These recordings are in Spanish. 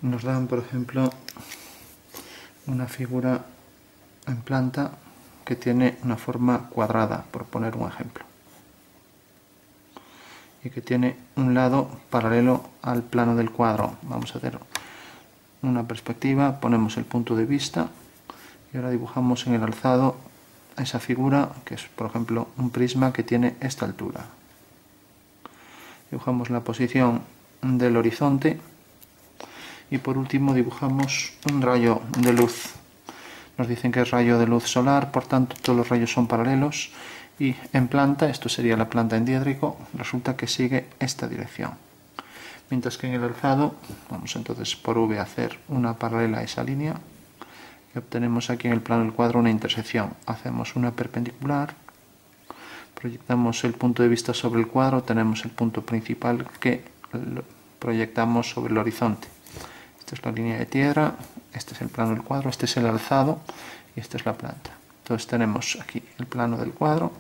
nos dan, por ejemplo, una figura en planta que tiene una forma cuadrada, por poner un ejemplo, y que tiene un lado paralelo al plano del cuadro. Vamos a hacer una perspectiva, ponemos el punto de vista y ahora dibujamos en el alzado esa figura, que es por ejemplo un prisma que tiene esta altura. Dibujamos la posición del horizonte y por último dibujamos un rayo de luz. Nos dicen que es rayo de luz solar, por tanto todos los rayos son paralelos, y en planta, esto sería la planta en diédrico, resulta que sigue esta dirección. Mientras que en el alzado, vamos entonces por V a hacer una paralela a esa línea, y obtenemos aquí en el plano del cuadro una intersección. Hacemos una perpendicular, proyectamos el punto de vista sobre el cuadro, tenemos el punto principal que proyectamos sobre el horizonte. Esta es la línea de tierra, este es el plano del cuadro, este es el alzado y esta es la planta. Entonces tenemos aquí el plano del cuadro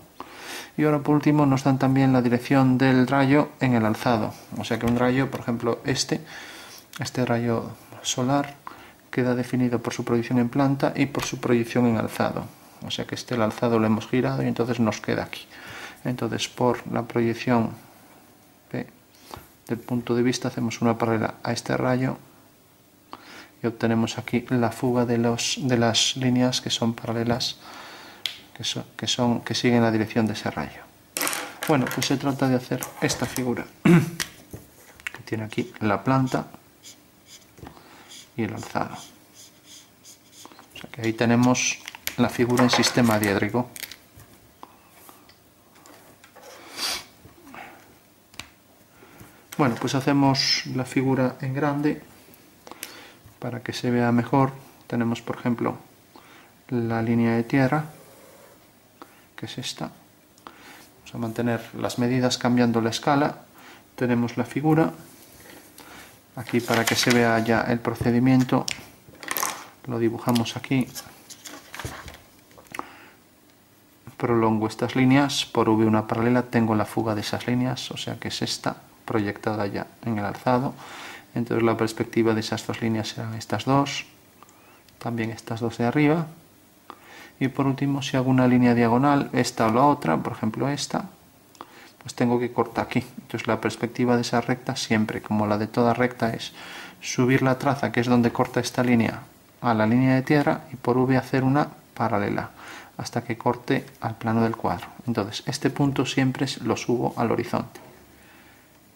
y ahora por último nos dan también la dirección del rayo en el alzado. O sea que un rayo, por ejemplo este rayo solar, queda definido por su proyección en planta y por su proyección en alzado. O sea que el alzado lo hemos girado y entonces nos queda aquí. Entonces por la proyección del punto de vista hacemos una paralela a este rayo y obtenemos aquí la fuga de las líneas que son paralelas, que siguen la dirección de ese rayo. Bueno, pues se trata de hacer esta figura que tiene aquí la planta y el alzado. O sea que ahí tenemos la figura en sistema diédrico. Bueno, pues hacemos la figura en grande para que se vea mejor. Tenemos, por ejemplo, la línea de tierra, que es esta. Vamos a mantener las medidas cambiando la escala. Tenemos la figura. Aquí, para que se vea ya el procedimiento, lo dibujamos aquí. Prolongo estas líneas, por V una paralela, tengo la fuga de esas líneas, o sea que es esta, proyectada ya en el alzado. Entonces la perspectiva de esas dos líneas serán estas dos, también estas dos de arriba. Y por último, si hago una línea diagonal, esta o la otra, por ejemplo esta, pues tengo que cortar aquí. Entonces la perspectiva de esa recta siempre, como la de toda recta, es subir la traza, que es donde corta esta línea, a la línea de tierra y por V hacer una paralela hasta que corte al plano del cuadro. Entonces este punto siempre lo subo al horizonte.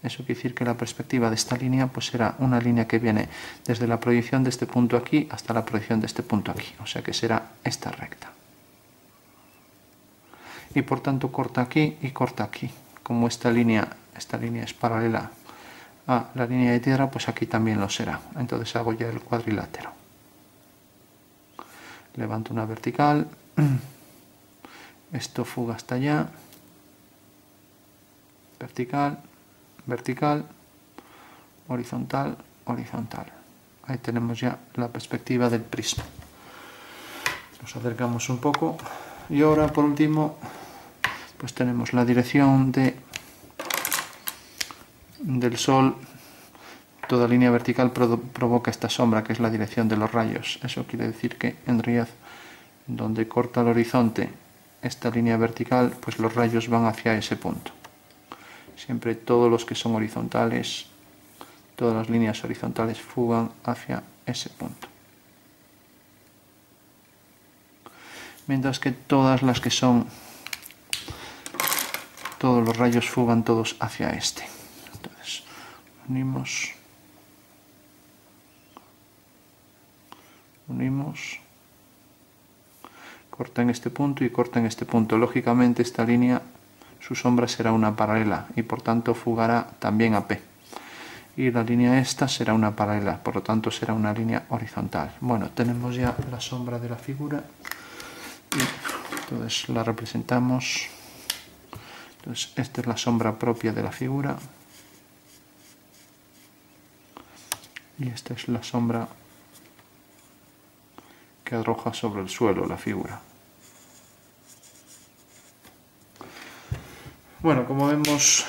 Eso quiere decir que la perspectiva de esta línea pues será una línea que viene desde la proyección de este punto aquí hasta la proyección de este punto aquí. O sea que será esta recta. Y por tanto corta aquí y corta aquí. Como esta línea es paralela a la línea de tierra, pues aquí también lo será. Entonces hago ya el cuadrilátero. Levanto una vertical. Esto fuga hasta allá. Vertical. Vertical, horizontal, horizontal. Ahí tenemos ya la perspectiva del prisma. Nos acercamos un poco y ahora por último pues tenemos la dirección del sol. Toda línea vertical provoca esta sombra que es la dirección de los rayos. Eso quiere decir que en realidad donde corta el horizonte esta línea vertical, pues los rayos van hacia ese punto. Siempre todos los que son horizontales, todas las líneas horizontales fugan hacia ese punto. Mientras que todas las que son, todos los rayos fugan todos hacia este. Entonces, unimos, corta en este punto y corta en este punto. Lógicamente esta línea, su sombra será una paralela y por tanto fugará también a P. Y la línea esta será una paralela, por lo tanto será una línea horizontal. Bueno, tenemos ya la sombra de la figura y entonces la representamos. Entonces esta es la sombra propia de la figura y esta es la sombra que arroja sobre el suelo la figura. Bueno, como vemos,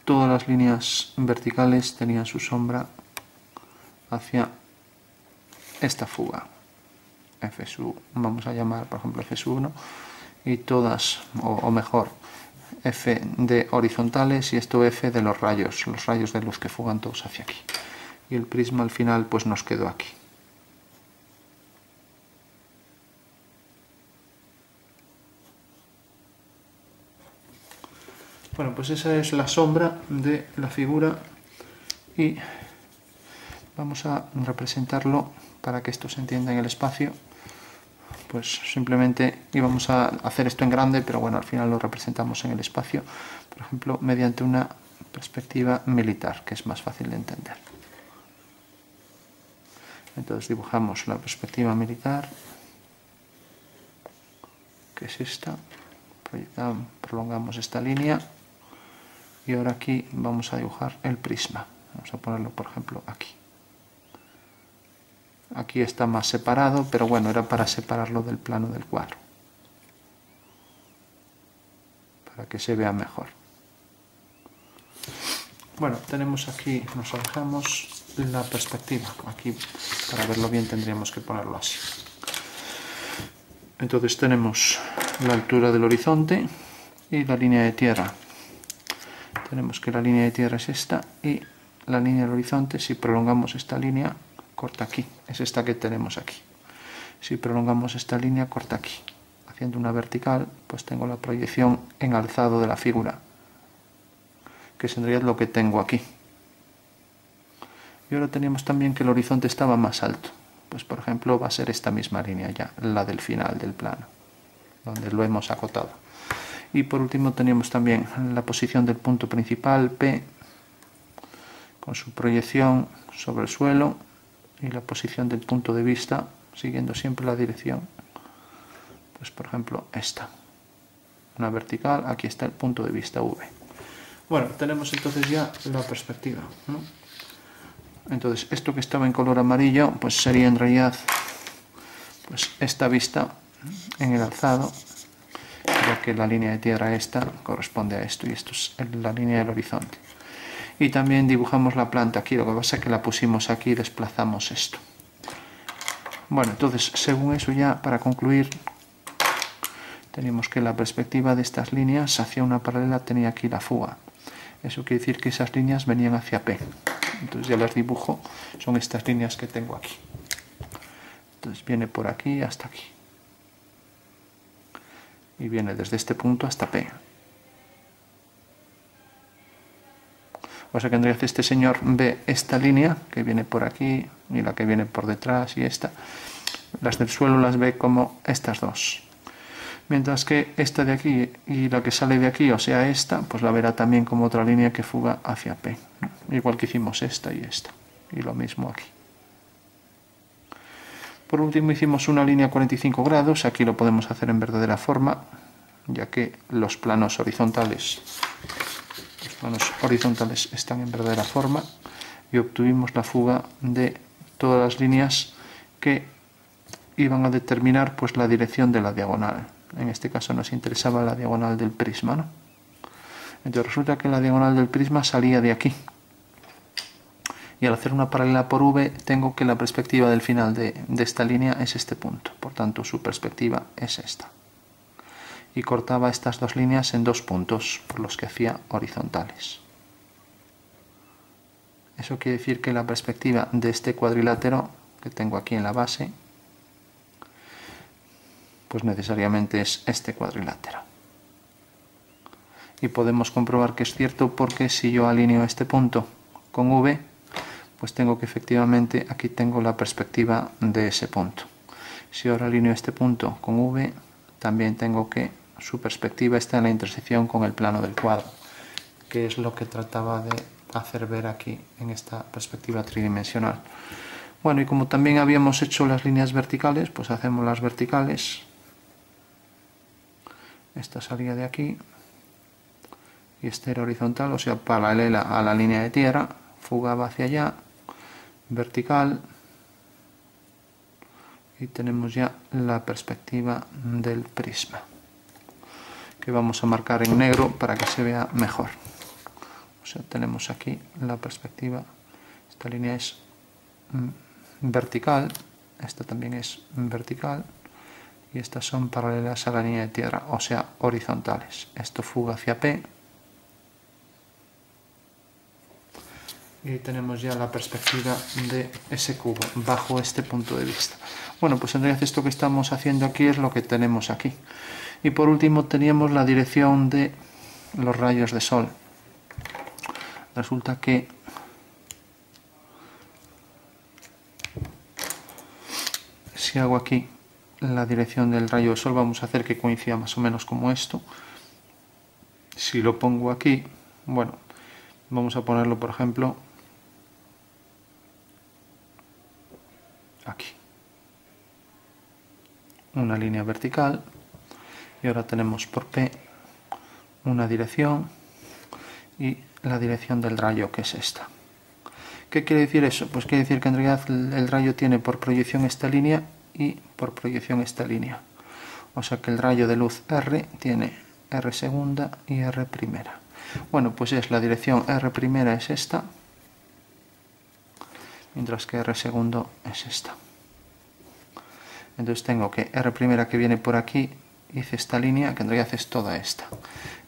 todas las líneas verticales tenían su sombra hacia esta fuga. F sub, vamos a llamar por ejemplo F sub 1, y todas, o mejor, F de horizontales y esto F de los rayos de luz que fugan todos hacia aquí. Y el prisma al final pues nos quedó aquí. Bueno, pues esa es la sombra de la figura y vamos a representarlo para que esto se entienda en el espacio. Pues simplemente íbamos a hacer esto en grande, pero bueno, al final lo representamos en el espacio, por ejemplo, mediante una perspectiva militar, que es más fácil de entender. Entonces dibujamos la perspectiva militar, que es esta, prolongamos esta línea y ahora aquí vamos a dibujar el prisma. Vamos a ponerlo, por ejemplo, aquí. Aquí está más separado, pero bueno, era para separarlo del plano del cuadro, para que se vea mejor. Bueno, tenemos aquí, nos alejamos la perspectiva. Aquí, para verlo bien, tendríamos que ponerlo así. Entonces tenemos la altura del horizonte y la línea de tierra. Tenemos que la línea de tierra es esta y la línea del horizonte, si prolongamos esta línea, corta aquí, es esta que tenemos aquí. Si prolongamos esta línea, corta aquí. Haciendo una vertical, pues tengo la proyección en alzado de la figura, que sería lo que tengo aquí. Y ahora teníamos también que el horizonte estaba más alto. Pues por ejemplo va a ser esta misma línea ya, la del final del plano, donde lo hemos acotado. Y por último teníamos también la posición del punto principal, P, con su proyección sobre el suelo, y la posición del punto de vista siguiendo siempre la dirección, pues por ejemplo esta, una vertical, aquí está el punto de vista V. Bueno, tenemos entonces ya la perspectiva, ¿no? Entonces esto que estaba en color amarillo pues sería en realidad pues esta vista en el alzado, ya que la línea de tierra esta corresponde a esto y esto es la línea del horizonte. Y también dibujamos la planta aquí, lo que pasa es que la pusimos aquí y desplazamos esto. Bueno, entonces, según eso ya, para concluir, tenemos que la perspectiva de estas líneas hacia una paralela tenía aquí la fuga. Eso quiere decir que esas líneas venían hacia P. Entonces ya las dibujo, son estas líneas que tengo aquí. Entonces viene por aquí hasta aquí. Y viene desde este punto hasta P. O sea que en realidad este señor ve esta línea que viene por aquí y la que viene por detrás y esta. Las del suelo las ve como estas dos. Mientras que esta de aquí y la que sale de aquí, o sea esta, pues la verá también como otra línea que fuga hacia P. Igual que hicimos esta y esta. Y lo mismo aquí. Por último hicimos una línea 45 grados. Aquí lo podemos hacer en verdadera forma, ya que los planos horizontales están en verdadera forma y obtuvimos la fuga de todas las líneas que iban a determinar pues la dirección de la diagonal. En este caso nos interesaba la diagonal del prisma, ¿no? Entonces resulta que la diagonal del prisma salía de aquí y al hacer una paralela por V tengo que la perspectiva del final de esta línea es este punto, por tanto su perspectiva es esta. Y cortaba estas dos líneas en dos puntos, por los que hacía horizontales. Eso quiere decir que la perspectiva de este cuadrilátero que tengo aquí en la base, pues necesariamente es este cuadrilátero. Y podemos comprobar que es cierto porque si yo alineo este punto con V, pues tengo que efectivamente aquí tengo la perspectiva de ese punto. Si ahora alineo este punto con V, también tengo que su perspectiva está en la intersección con el plano del cuadro, que es lo que trataba de hacer ver aquí en esta perspectiva tridimensional. Bueno, y como también habíamos hecho las líneas verticales, pues hacemos las verticales. Esta salía de aquí y esta era horizontal, o sea, paralela a la línea de tierra, fugaba hacia allá, vertical, y tenemos ya la perspectiva del prisma, que vamos a marcar en negro para que se vea mejor. O sea, tenemos aquí la perspectiva, esta línea es vertical, esta también es vertical, y estas son paralelas a la línea de tierra, o sea, horizontales. Esto fuga hacia P, y tenemos ya la perspectiva de ese cubo bajo este punto de vista. Bueno, pues en realidad esto que estamos haciendo aquí es lo que tenemos aquí. Y por último teníamos la dirección de los rayos de sol. Resulta que si hago aquí la dirección del rayo de sol, vamos a hacer que coincida más o menos como esto. Si lo pongo aquí, bueno, vamos a ponerlo por ejemplo aquí, una línea vertical, y ahora tenemos por P una dirección y la dirección del rayo, que es esta. ¿Qué quiere decir eso? Pues quiere decir que en realidad el rayo tiene por proyección esta línea y por proyección esta línea, o sea que el rayo de luz R tiene R segunda y R primera. Bueno, pues es la dirección R primera es esta, mientras que R segundo es esta. Entonces tengo que R primera, que viene por aquí, hice esta línea, que en realidad es toda esta,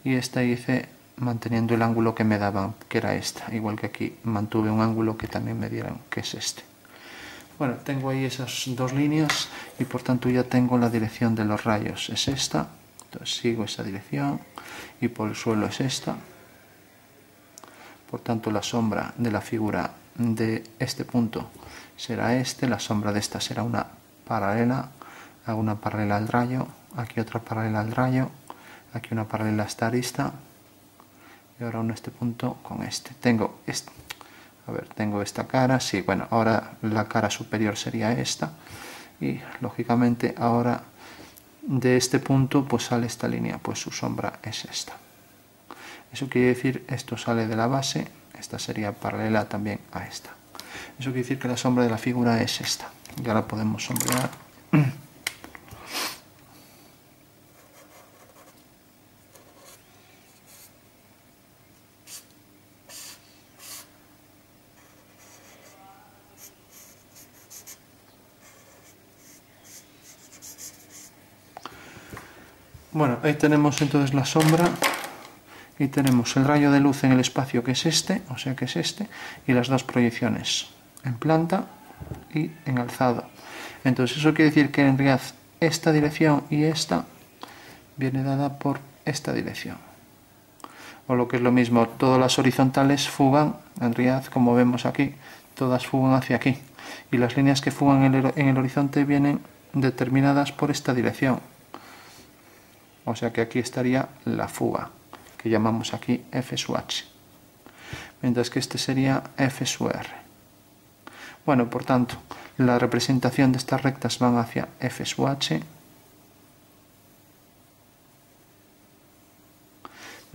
y esta hice manteniendo el ángulo que me daban, que era esta, igual que aquí mantuve un ángulo que también me dieran, que es este. Bueno, tengo ahí esas dos líneas y por tanto ya tengo la dirección de los rayos, es esta, entonces sigo esa dirección, y por el suelo es esta. Por tanto, la sombra de la figura de este punto será este, la sombra de esta será una paralela, hago una paralela al rayo, aquí otra paralela al rayo, aquí una paralela a esta arista, y ahora uno este punto con este. Tengo esta cara, sí, bueno, ahora la cara superior sería esta, y lógicamente ahora de este punto pues sale esta línea, pues su sombra es esta. Eso quiere decir, esto sale de la base, esta sería paralela también a esta. Eso quiere decir que la sombra de la figura es esta. Ya la podemos sombrear. Bueno, ahí tenemos entonces la sombra. Y tenemos el rayo de luz en el espacio, que es este, o sea que es este, y las dos proyecciones, en planta y en alzado. Entonces eso quiere decir que en realidad esta dirección y esta viene dada por esta dirección. O lo que es lo mismo, todas las horizontales fugan, en realidad como vemos aquí, todas fugan hacia aquí. Y las líneas que fugan en el horizonte vienen determinadas por esta dirección. O sea que aquí estaría la fuga, que llamamos aquí F sub H, mientras que este sería F sub R. Bueno, por tanto, la representación de estas rectas van hacia F sub H,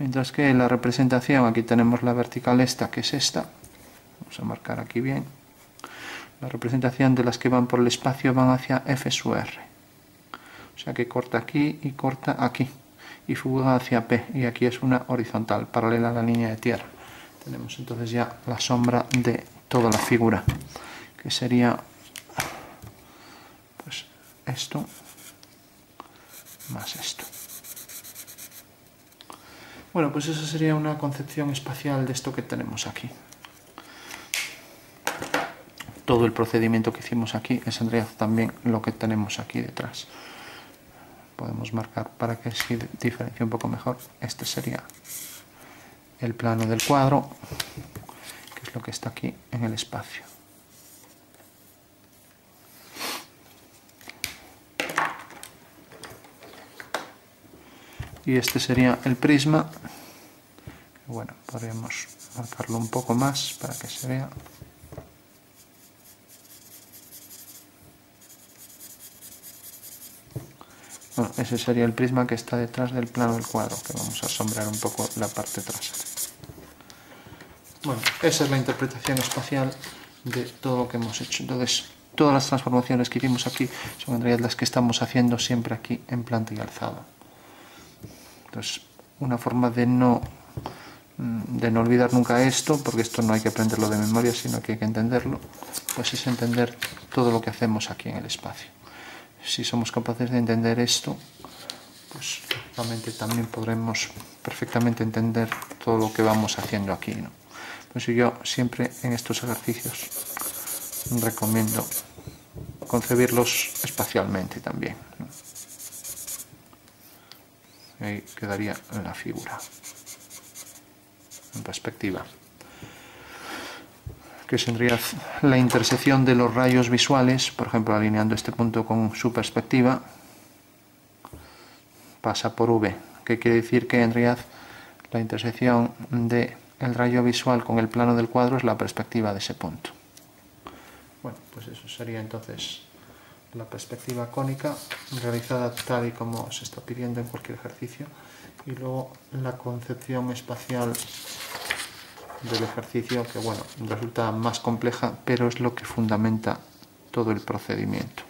mientras que la representación, aquí tenemos la vertical esta, que es esta, vamos a marcar aquí bien, la representación de las que van por el espacio van hacia F sub R, o sea que corta aquí y corta aquí, y fuga hacia P, y aquí es una horizontal, paralela a la línea de tierra. Tenemos entonces ya la sombra de toda la figura, que sería pues esto más esto. Bueno, pues esa sería una concepción espacial de esto que tenemos aquí. Todo el procedimiento que hicimos aquí es en realidad también lo que tenemos aquí detrás. Podemos marcar para que se diferencie un poco mejor. Este sería el plano del cuadro, que es lo que está aquí en el espacio. Y este sería el prisma. Bueno, podríamos marcarlo un poco más para que se vea. Bueno, ese sería el prisma que está detrás del plano del cuadro, que vamos a sombrear un poco la parte trasera. Bueno, esa es la interpretación espacial de todo lo que hemos hecho. Entonces, todas las transformaciones que hicimos aquí son en realidad las que estamos haciendo siempre aquí en planta y alzado. Entonces, una forma de no de no olvidar nunca esto, porque esto no hay que aprenderlo de memoria, sino que hay que entenderlo, pues es entender todo lo que hacemos aquí en el espacio. Si somos capaces de entender esto, pues realmente también podremos perfectamente entender todo lo que vamos haciendo aquí, ¿no? Pues yo siempre en estos ejercicios recomiendo concebirlos espacialmente también, ¿no? Ahí quedaría la figura en perspectiva, que sería la intersección de los rayos visuales, por ejemplo, alineando este punto con su perspectiva, pasa por V, que quiere decir que en realidad la intersección del rayo visual con el plano del cuadro es la perspectiva de ese punto. Bueno, pues eso sería entonces la perspectiva cónica realizada tal y como se está pidiendo en cualquier ejercicio, y luego la concepción espacial del ejercicio, que bueno, resulta más compleja, pero es lo que fundamenta todo el procedimiento.